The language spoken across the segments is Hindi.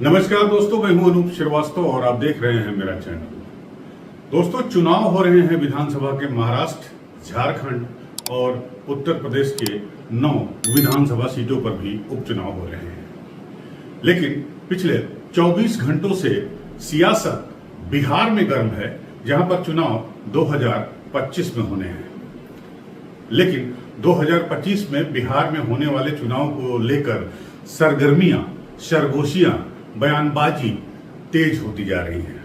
नमस्कार दोस्तों, मैं हूं अनूप श्रीवास्तव और आप देख रहे हैं मेरा चैनल। दोस्तों, चुनाव हो रहे हैं विधानसभा के महाराष्ट्र, झारखंड और उत्तर प्रदेश के 9 विधानसभा सीटों पर भी उपचुनाव हो रहे हैं। लेकिन पिछले 24 घंटों से सियासत बिहार में गर्म है, जहां पर चुनाव 2025 में होने हैं। लेकिन 2025 में बिहार में होने वाले चुनाव को लेकर सरगर्मियां, सरगोशियां, बयानबाजी तेज होती जा रही है।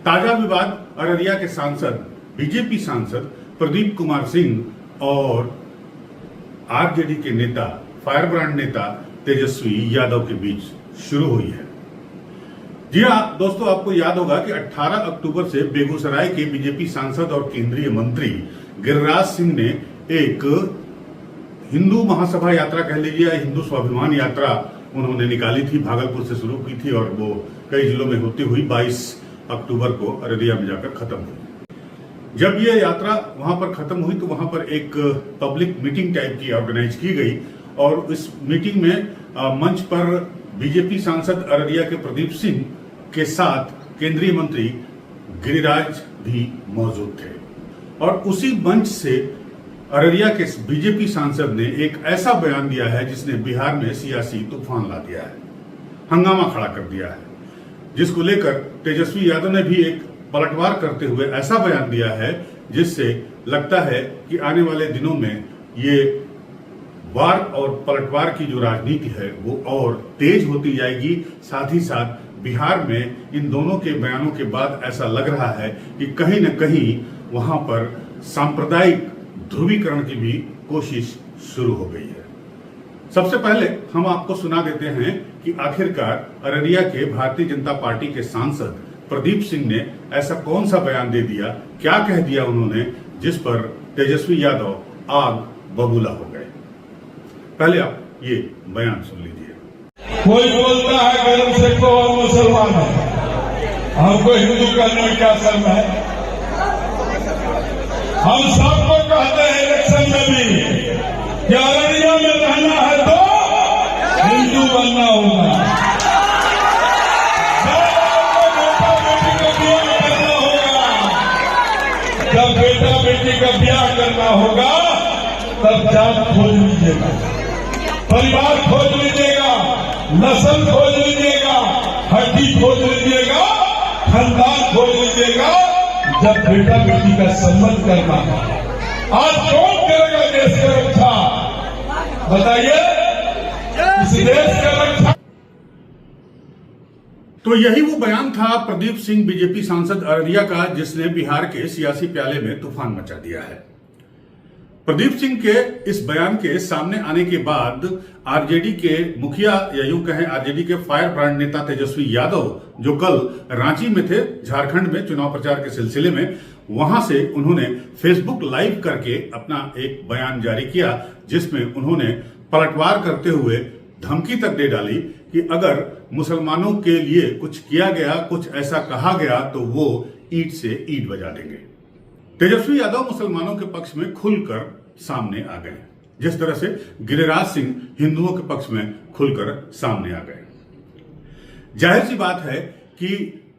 ताजा विवाद अररिया के सांसद, बीजेपी सांसद प्रदीप कुमार सिंह और आरजेडी के नेता, फायर ब्रांड नेता तेजस्वी यादव के बीच शुरू हुई है। जी हां दोस्तों, आपको याद होगा कि 18 अक्टूबर से बेगूसराय के बीजेपी सांसद और केंद्रीय मंत्री गिरिराज सिंह ने एक हिंदू महासभा यात्रा कह लीजिए या हिंदू स्वाभिमान यात्रा उन्होंने निकाली थी। भागलपुर से शुरू की थी और वो कई जिलों में होती हुई 22 अक्टूबर को अररिया में जाकर खत्म हुई। जब ये यात्रा वहां पर खत्म हुई तो वहां पर एक पब्लिक मीटिंग टाइप की ऑर्गेनाइज की गई और इस मीटिंग में मंच पर बीजेपी सांसद अररिया के प्रदीप सिंह के साथ केंद्रीय मंत्री गिरिराज भी मौजूद थे। और उसी मंच से अररिया के बीजेपी सांसद ने एक ऐसा बयान दिया है जिसने बिहार में सियासी तूफान ला दिया है, हंगामा खड़ा कर दिया है, जिसको लेकर तेजस्वी यादव ने भी एक पलटवार करते हुए ऐसा बयान दिया है जिससे लगता है कि आने वाले दिनों में ये वार और पलटवार की जो राजनीति है वो और तेज होती जाएगी। साथ ही साथ बिहार में इन दोनों के बयानों के बाद ऐसा लग रहा है कि कहीं न कहीं वहां पर सांप्रदायिक ध्रुवीकरण की भी कोशिश शुरू हो गई है। सबसे पहले हम आपको सुना देते हैं कि आखिरकार अररिया के भारतीय जनता पार्टी के सांसद प्रदीप सिंह ने ऐसा कौन सा बयान दे दिया, क्या कह दिया उन्होंने, जिस पर तेजस्वी यादव आग बबूला हो गए। पहले आप ये बयान सुन लीजिए। कोई बोलता है गर्म से को हम मुसलमान है, हमको हिंदू करने में क्या शर्म है। हम सबको कहते हैं इलेक्शन में भी कि अररिया में रहना है तो हिंदू बनना होगा, जब बेटा बेटी का ब्याह करना होगा तब जात खोज लीजिएगा, परिवार खोज लीजिएगा, नस्ल खोज लीजिएगा, हड्डी खोज लीजिएगा, खानदान खोज लीजिएगा। जब बेटा बेटी का सम्मान करना है, आज कौन करेगा देश की रक्षा, बताइए, इस देश की रक्षा। तो यही वो बयान था प्रदीप सिंह, बीजेपी सांसद अररिया का, जिसने बिहार के सियासी प्याले में तूफान मचा दिया है। प्रदीप सिंह के इस बयान के सामने आने के बाद आरजेडी के मुखिया या यूं कहें आरजेडी के फायर ब्रांड नेता तेजस्वी यादव, जो कल रांची में थे झारखंड में चुनाव प्रचार के सिलसिले में, वहां से उन्होंने फेसबुक लाइव करके अपना एक बयान जारी किया, जिसमें उन्होंने पलटवार करते हुए धमकी तक दे डाली कि अगर मुसलमानों के लिए कुछ किया गया, कुछ ऐसा कहा गया तो वो ईंट से ईंट बजा देंगे। तेजस्वी यादव मुसलमानों के पक्ष में खुलकर सामने आ गए, जिस तरह से गिरिराज सिंह हिंदुओं के पक्ष में खुलकर सामने आ गए। जाहिर सी बात है कि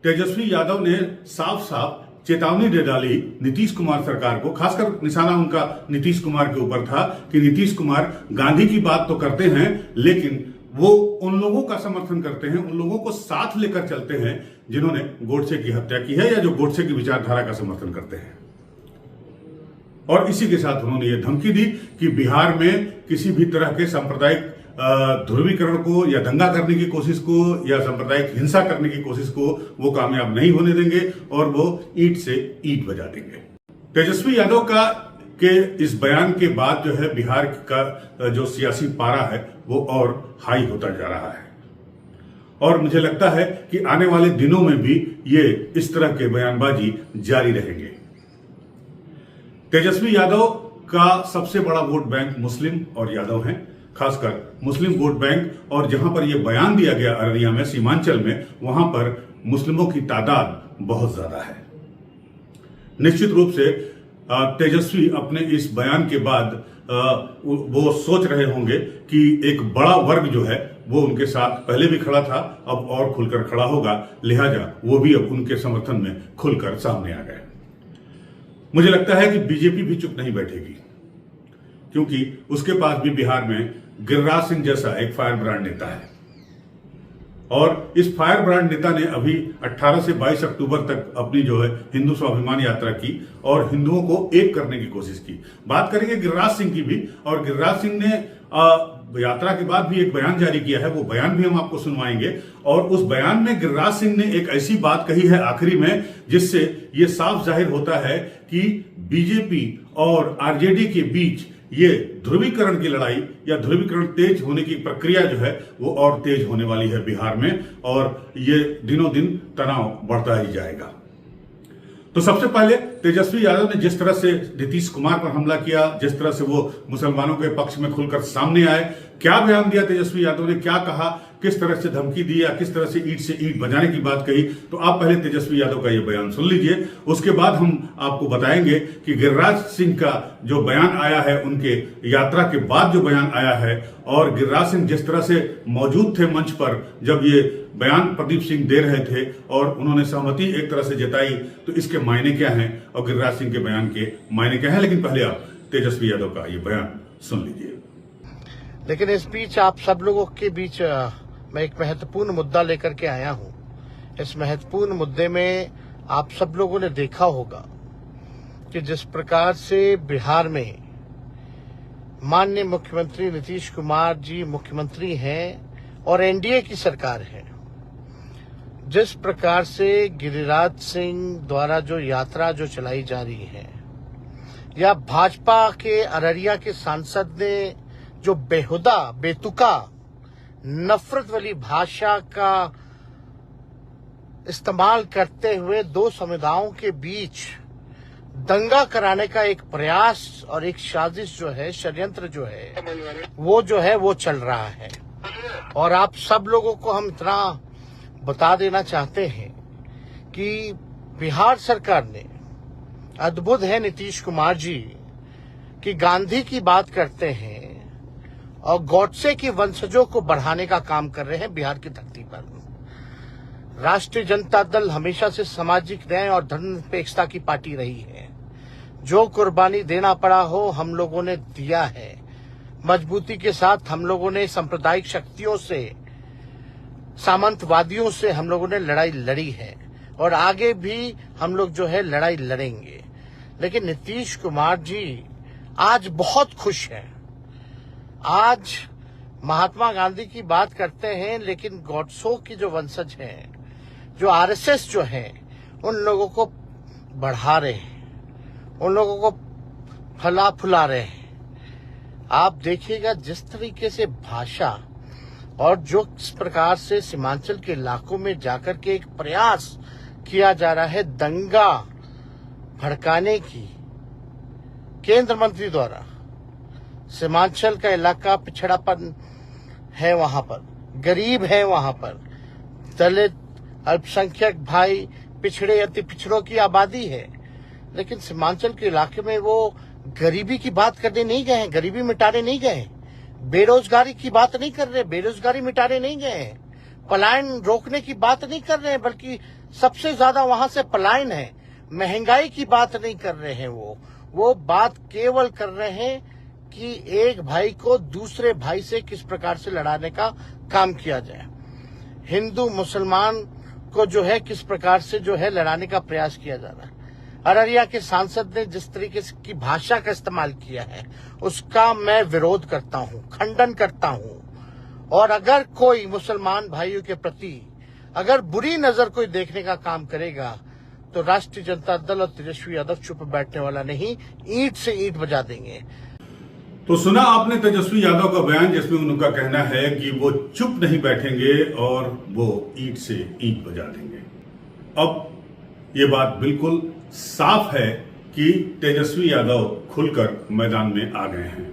तेजस्वी यादव ने साफ साफ चेतावनी दे डाली नीतीश कुमार सरकार को, खासकर निशाना उनका नीतीश कुमार के ऊपर था कि नीतीश कुमार गांधी की बात तो करते हैं लेकिन वो उन लोगों का समर्थन करते हैं, उन लोगों को साथ लेकर चलते हैं जिन्होंने गोडसे की हत्या की है या जो गोडसे की विचारधारा का समर्थन करते हैं। और इसी के साथ उन्होंने ये धमकी दी कि बिहार में किसी भी तरह के सांप्रदायिक ध्रुवीकरण को या दंगा करने की कोशिश को या सांप्रदायिक हिंसा करने की कोशिश को वो कामयाब नहीं होने देंगे और वो ईंट से ईंट बजा देंगे। तेजस्वी यादव का के इस बयान के बाद जो है बिहार का जो सियासी पारा है वो और हाई होता जा रहा है और मुझे लगता है कि आने वाले दिनों में भी ये इस तरह के बयानबाजी जारी रहेंगे। तेजस्वी यादव का सबसे बड़ा वोट बैंक मुस्लिम और यादव हैं, खासकर मुस्लिम वोट बैंक, और जहां पर यह बयान दिया गया अररिया में, सीमांचल में, वहां पर मुस्लिमों की तादाद बहुत ज्यादा है। निश्चित रूप से तेजस्वी अपने इस बयान के बाद वो सोच रहे होंगे कि एक बड़ा वर्ग जो है वो उनके साथ पहले भी खड़ा था, अब और खुलकर खड़ा होगा, लिहाजा वो भी अब उनके समर्थन में खुलकर सामने आ गए। मुझे लगता है कि बीजेपी भी चुप नहीं बैठेगी, क्योंकि उसके पास भी बिहार में गिरिराज सिंह जैसा एक फायर ब्रांड नेता है, और इस फायर ब्रांड नेता ने अभी 18 से 22 अक्टूबर तक अपनी जो है हिंदू स्वाभिमान यात्रा की और हिंदुओं को एक करने की कोशिश की। बात करेंगे गिरिराज सिंह की भी, और गिरिराज सिंह ने यात्रा के बाद भी एक बयान जारी किया है, वो बयान भी हम आपको सुनवाएंगे। और उस बयान में गिरिराज सिंह ने एक ऐसी बात कही है आखिरी में, जिससे ये साफ जाहिर होता है कि बीजेपी और आरजेडी के बीच ये ध्रुवीकरण की लड़ाई या ध्रुवीकरण तेज होने की प्रक्रिया जो है वो और तेज होने वाली है बिहार में, और ये दिनों दिन तनाव बढ़ता ही जाएगा। तो सबसे पहले तेजस्वी यादव ने जिस तरह से नीतीश कुमार पर हमला किया, जिस तरह से वो मुसलमानों के पक्ष में खुलकर सामने आए, क्या बयान दिया तेजस्वी यादव ने, क्या कहा, किस तरह से धमकी दी या किस तरह से ईंट बजाने की बात कही, तो आप पहले तेजस्वी यादव का ये बयान सुन लीजिए। उसके बाद हम आपको बताएंगे कि गिरिराज सिंह का जो बयान आया है, उनके यात्रा के बाद जो बयान आया है, और गिरिराज सिंह जिस तरह से मौजूद थे मंच पर जब ये बयान प्रदीप सिंह दे रहे थे और उन्होंने सहमति एक तरह से जताई, तो इसके मायने क्या हैं और गिरिराज सिंह के बयान के मायने क्या हैं। लेकिन पहले आप तेजस्वी यादव का ये बयान सुन लीजिए। लेकिन इस बीच आप सब लोगों के बीच मैं एक महत्वपूर्ण मुद्दा लेकर के आया हूं। इस महत्वपूर्ण मुद्दे में आप सब लोगों ने देखा होगा कि जिस प्रकार से बिहार में माननीय मुख्यमंत्री नीतीश कुमार जी मुख्यमंत्री हैं और एनडीए की सरकार है, जिस प्रकार से गिरिराज सिंह द्वारा जो यात्रा जो चलाई जा रही है, या भाजपा के अररिया के सांसद ने जो बेहुदा बेतुका नफरत वाली भाषा का इस्तेमाल करते हुए दो समुदायों के बीच दंगा कराने का एक प्रयास और एक साजिश जो है, षड्यंत्र जो है वो चल रहा है। और आप सब लोगों को हम इतना बता देना चाहते हैं कि बिहार सरकार ने, अद्भुत है नीतीश कुमार जी कि गांधी की बात करते हैं और गॉडसे के वंशजों को बढ़ाने का काम कर रहे हैं बिहार की धरती पर। राष्ट्रीय जनता दल हमेशा से सामाजिक न्याय और धर्मनिरपेक्षता की पार्टी रही है। जो कुर्बानी देना पड़ा हो हम लोगों ने दिया है। मजबूती के साथ हम लोगों ने सांप्रदायिक शक्तियों से, सामंतवादियों से हम लोगों ने लड़ाई लड़ी है और आगे भी हम लोग जो है लड़ाई लड़ेंगे। लेकिन नीतीश कुमार जी आज बहुत खुश हैं। आज महात्मा गांधी की बात करते हैं, लेकिन गॉडसो की जो वंशज हैं, जो आरएसएस जो है, उन लोगों को बढ़ा रहे हैं, उन लोगों को फला फुला रहे हैं। आप देखिएगा जिस तरीके से भाषा और जो इस प्रकार से सीमांचल के इलाकों में जाकर के एक प्रयास किया जा रहा है दंगा भड़काने की केंद्र मंत्री द्वारा। सीमांचल का इलाका पिछड़ापन है, वहां पर गरीब है, वहां पर दलित, अल्पसंख्यक भाई, पिछड़े अति पिछड़ों की आबादी है। लेकिन सीमांचल के इलाके में वो गरीबी की बात करने नहीं गए हैं, गरीबी मिटाने नहीं गए हैं, बेरोजगारी की बात नहीं कर रहे, बेरोजगारी मिटाने नहीं गए हैं, पलायन रोकने की बात नहीं कर रहे हैं, बल्कि सबसे ज्यादा वहां से पलायन है। महंगाई की बात नहीं कर रहे हैं, वो बात केवल कर रहे हैं कि एक भाई को दूसरे भाई से किस प्रकार से लड़ाने का काम किया जाए, हिंदू मुसलमान को जो है किस प्रकार से जो है लड़ाने का प्रयास किया जा रहा है। अररिया के सांसद ने जिस तरीके की भाषा का इस्तेमाल किया है उसका मैं विरोध करता हूं, खंडन करता हूं। और अगर कोई मुसलमान भाइयों के प्रति अगर बुरी नजर कोई देखने का काम करेगा तो राष्ट्रीय जनता दल और तेजस्वी यादव चुप बैठने वाला नहीं, ईंट से ईंट बजा देंगे। तो सुना आपने तेजस्वी यादव का बयान, जिसमें उनका कहना है कि वो चुप नहीं बैठेंगे और वो ईंट से ईंट बजा देंगे। अब ये बात बिल्कुल साफ है कि तेजस्वी यादव खुलकर मैदान में आ गए हैं।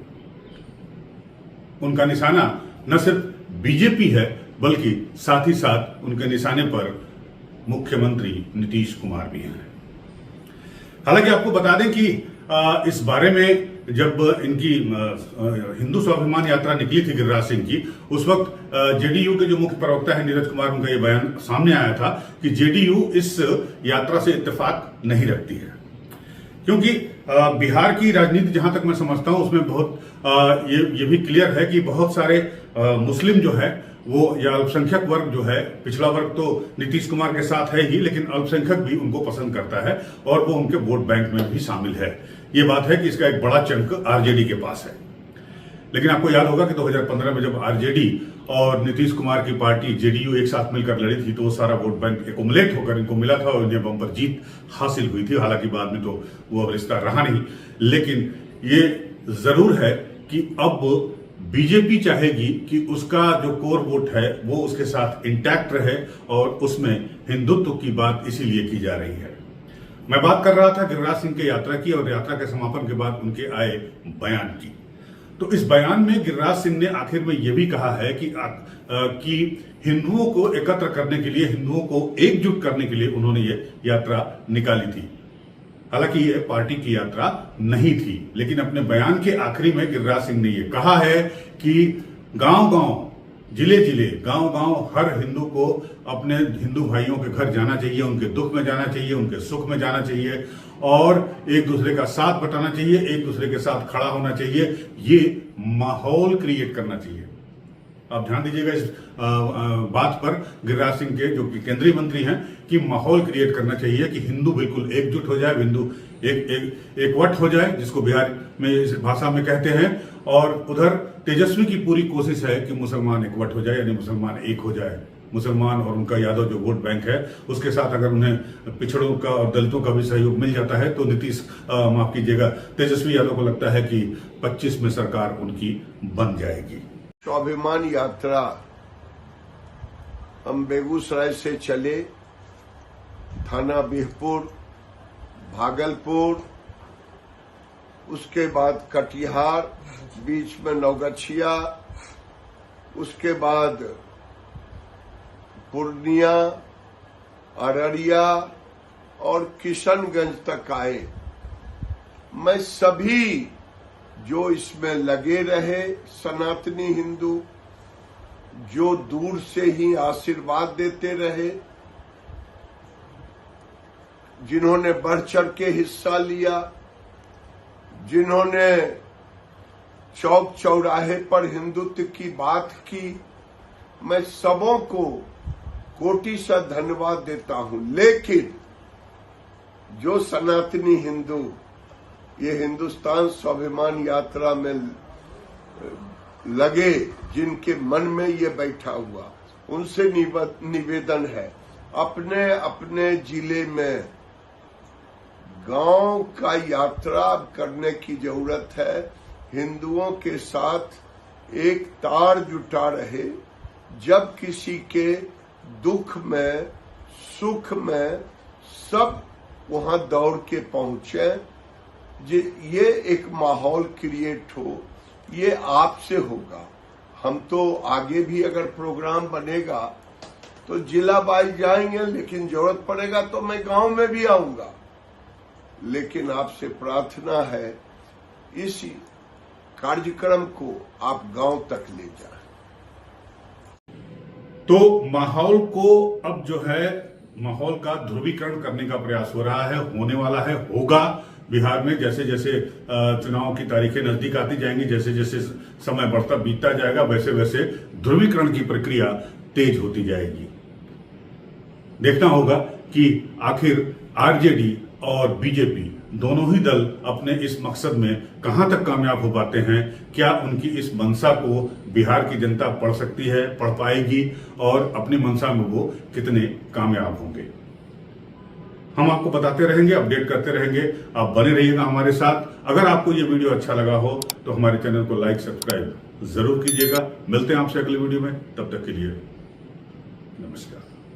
उनका निशाना न सिर्फ बीजेपी है, बल्कि साथ ही साथ उनके निशाने पर मुख्यमंत्री नीतीश कुमार भी हैं। हालांकि आपको बता दें कि इस बारे में जब इनकी हिंदू स्वाभिमान यात्रा निकली थी गिरिराज सिंह की, उस वक्त जेडीयू के जो मुख्य प्रवक्ता है नीरज कुमार, उनका ये बयान सामने आया था कि जेडीयू इस यात्रा से इत्तेफाक नहीं रखती है, क्योंकि बिहार की राजनीति जहां तक मैं समझता हूं उसमें बहुत ये भी क्लियर है कि बहुत सारे मुस्लिम जो है वो, या अल्पसंख्यक वर्ग जो है, पिछड़ा वर्ग तो नीतीश कुमार के साथ है ही, लेकिन अल्पसंख्यक भी उनको पसंद करता है और वो उनके वोट बैंक में भी शामिल है। ये बात है कि इसका एक बड़ा चंक आरजेडी के पास है। लेकिन आपको याद होगा कि 2015 में जब आरजेडी और नीतीश कुमार की पार्टी जेडीयू एक साथ मिलकर लड़ी थी, तो वो सारा वोट बैंक एकुमुलेट होकर इनको मिला था और इन्हें बम्पर जीत हासिल हुई थी। हालांकि बाद में तो वो अब रिश्ता रहा नहीं, लेकिन ये जरूर है कि अब बीजेपी चाहेगी कि उसका जो कोर वोट है वो उसके साथ इंटैक्ट रहे, और उसमें हिंदुत्व की बात इसीलिए की जा रही है। मैं बात कर रहा था गिरिराज सिंह की यात्रा की, और यात्रा के समापन के बाद उनके आए बयान की। तो इस बयान में गिरिराज सिंह ने आखिर में यह भी कहा है कि हिंदुओं को एकत्र करने के लिए, हिंदुओं को एकजुट करने के लिए उन्होंने ये यात्रा निकाली थी। हालांकि ये पार्टी की यात्रा नहीं थी, लेकिन अपने बयान के आखिरी में गिरिराज सिंह ने यह कहा है कि गांव-गांव, जिले-जिले, गांव-गांव हर हिंदू को अपने हिंदू भाइयों के घर जाना चाहिए, उनके दुख में जाना चाहिए, उनके सुख में जाना चाहिए, और एक दूसरे का साथ बटाना चाहिए, एक दूसरे के साथ खड़ा होना चाहिए। ये माहौल क्रिएट करना चाहिए। आप ध्यान दीजिएगा इस बात पर, गिरिराज सिंह के जो कि केंद्रीय मंत्री हैं, कि माहौल क्रिएट करना चाहिए कि हिंदू बिल्कुल एकजुट हो जाए, हिंदू एकवट हो जाए, जिसको बिहार में इस भाषा में कहते हैं। और उधर तेजस्वी की पूरी कोशिश है कि मुसलमान एकवट हो जाए, यानी मुसलमान एक हो जाए। मुसलमान और उनका यादव जो वोट बैंक है उसके साथ अगर उन्हें पिछड़ों का और दलितों का भी सहयोग मिल जाता है तो माफ कीजिएगा, तेजस्वी यादव को लगता है कि 25 में सरकार उनकी बन जाएगी। स्वाभिमान यात्रा हम बेगूसराय से चले, थाना बिहपुर, भागलपुर, उसके बाद कटिहार, बीच में नवगछिया, उसके बाद पूर्णिया, अररिया और किशनगंज तक आए। मैं सभी जो इसमें लगे रहे सनातनी हिंदू, जो दूर से ही आशीर्वाद देते रहे, जिन्होंने बढ़ चढ़ के हिस्सा लिया, जिन्होंने चौक चौराहे पर हिंदुत्व की बात की, मैं सबों को कोटि सा धन्यवाद देता हूं। लेकिन जो सनातनी हिंदू ये हिंदुस्तान स्वाभिमान यात्रा में लगे, जिनके मन में ये बैठा हुआ, उनसे निवेदन है, अपने अपने जिले में गांव का यात्रा करने की जरूरत है। हिंदुओं के साथ एक तार जुटा रहे, जब किसी के दुख में, सुख में सब वहां दौड़ के पहुंचे। ये एक माहौल क्रिएट हो, ये आपसे होगा। हम तो आगे भी अगर प्रोग्राम बनेगा तो जिला वाइज जाएंगे, लेकिन जरूरत पड़ेगा तो मैं गांव में भी आऊंगा। लेकिन आपसे प्रार्थना है, इस कार्यक्रम को आप गांव तक ले जाएं। तो माहौल को अब जो है, माहौल का ध्रुवीकरण करने का प्रयास हो रहा है, होने वाला है, होगा। बिहार में जैसे जैसे चुनाव की तारीखें नजदीक आती जाएंगी, जैसे जैसे समय बढ़ता बीतता जाएगा, वैसे वैसे ध्रुवीकरण की प्रक्रिया तेज होती जाएगी। देखना होगा कि आखिर आरजेडी और बीजेपी दोनों ही दल अपने इस मकसद में कहां तक कामयाब हो पाते हैं। क्या उनकी इस मंशा को बिहार की जनता पढ़ सकती है, पढ़ पाएगी, और अपनी मंशा में वो कितने कामयाब होंगे। हम आपको बताते रहेंगे, अपडेट करते रहेंगे। आप बने रहिएगा हमारे साथ। अगर आपको ये वीडियो अच्छा लगा हो तो हमारे चैनल को लाइक, सब्सक्राइब जरूर कीजिएगा। मिलते हैं आपसे अगले वीडियो में, तब तक के लिए नमस्कार।